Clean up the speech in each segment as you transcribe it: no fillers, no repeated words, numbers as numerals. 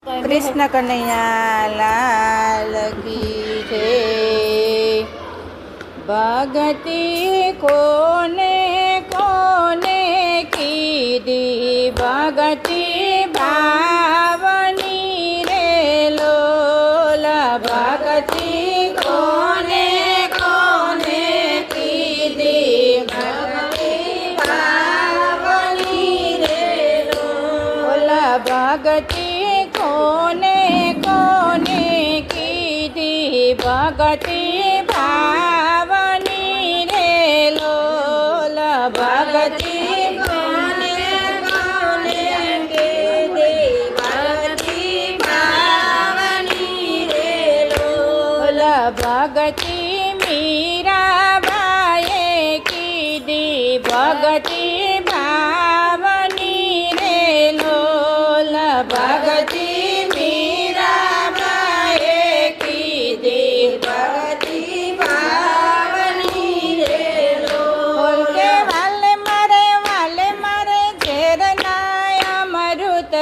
कृष्ण कन्हैया लाल की जय। भगति कोने कोने कीधी भगति भावनी रे लोला। भगति कोने कोने कीधी भगति भावनी रे लोला। भगति कोने कोने कीधी भगति भावनी रे लोला। भगति कोने कोने कीधी भगति भावनी रे लोला। भगति मीराबाए कीधी भगति भावनी रे लोला। भगति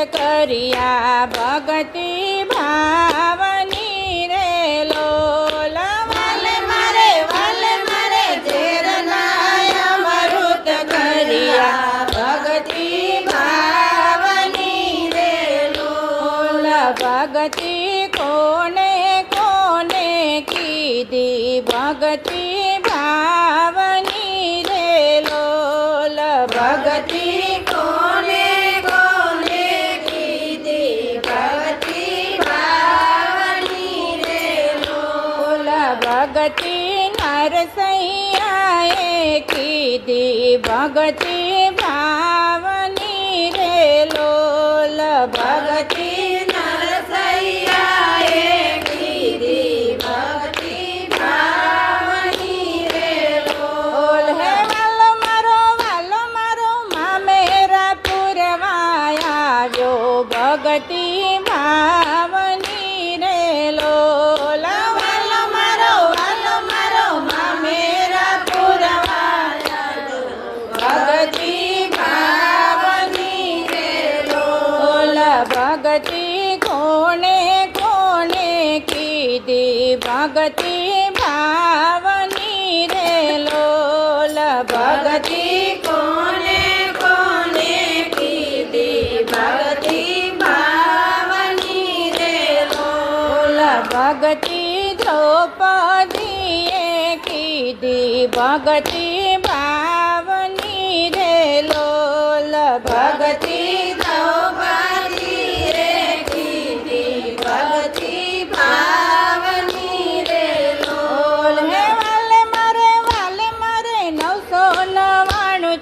करिया भगति भावनी रे लोला। वाले मारे झेरनाय अमृत करिया भगति भावनी रे लोला। भगति कोने कोने कीधी भगति भावनी रे लोला। भगति भगति नरसैयाए कीधी भगति भावनी रे लोला। भगति नरसैयाए कीधी भगति भावनी रे लोला। हे वालो मारो मामेरा पुरवाया जो भगति भावनी रे लोला। भगति कोने कोने कीधी भगति भावनी रे लोला। भगति कोने कोने कीधी भगति भावनी रे लोला। भगति द्रौपदीए कीधी भगति भावनी रे लोला। भगति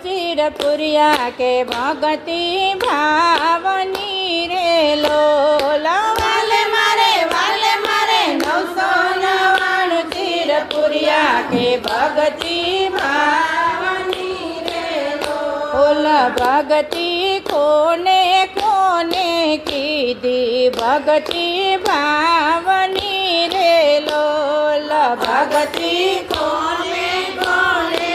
चिरपुरिया के भगति भावनी रे लोला। वाले मारे 999 चिरपुरिया के भगति भावनी रे लोला। भगति कोने कोने कीधी भगति भावनी रे लोला। भगति कोने कोने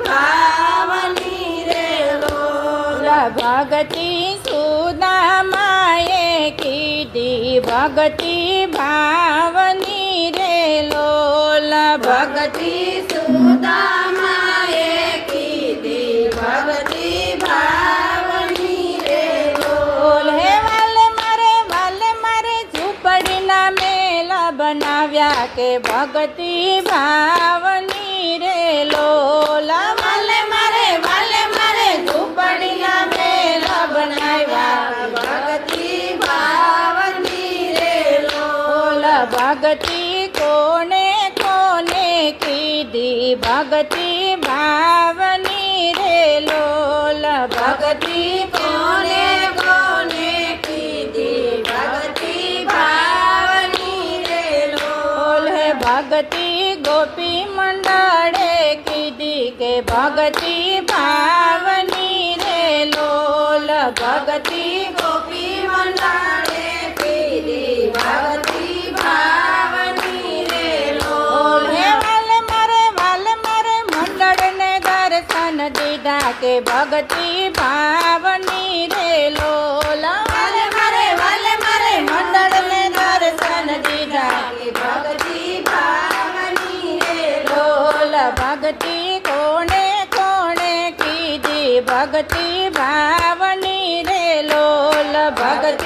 भावनी रे लोला। भगति सुदामाए कीधी भगति भावनी रे लोला। भगति सुदामाए कीधी भगति भावनी रे लोला। हे वाले मारे झूपड़ी ना मेला बनाव्या के भगति भावनी रे लोला। वाले मारे झूपड़ी ना मेला बनाव्या भगति भावनी रे लोला। भगति कोने कोने कीधी भगति भावनी रे लोला। भगति कोने कोने कीधी भगति भावनी रे लोला। भगति गोपी मंडळे कीधी के भगति भावनी रे लोला। भगति गोपी मंडळे कीधी भगति भावनी रे लोला। हे वाले मारे मंडळ ने दर्शन दीदा के भगति भावनी रे लोला। ભક્તિ કોણે કોણે કીધી ભક્તિ ભાવની રે લોલ ભક્તિ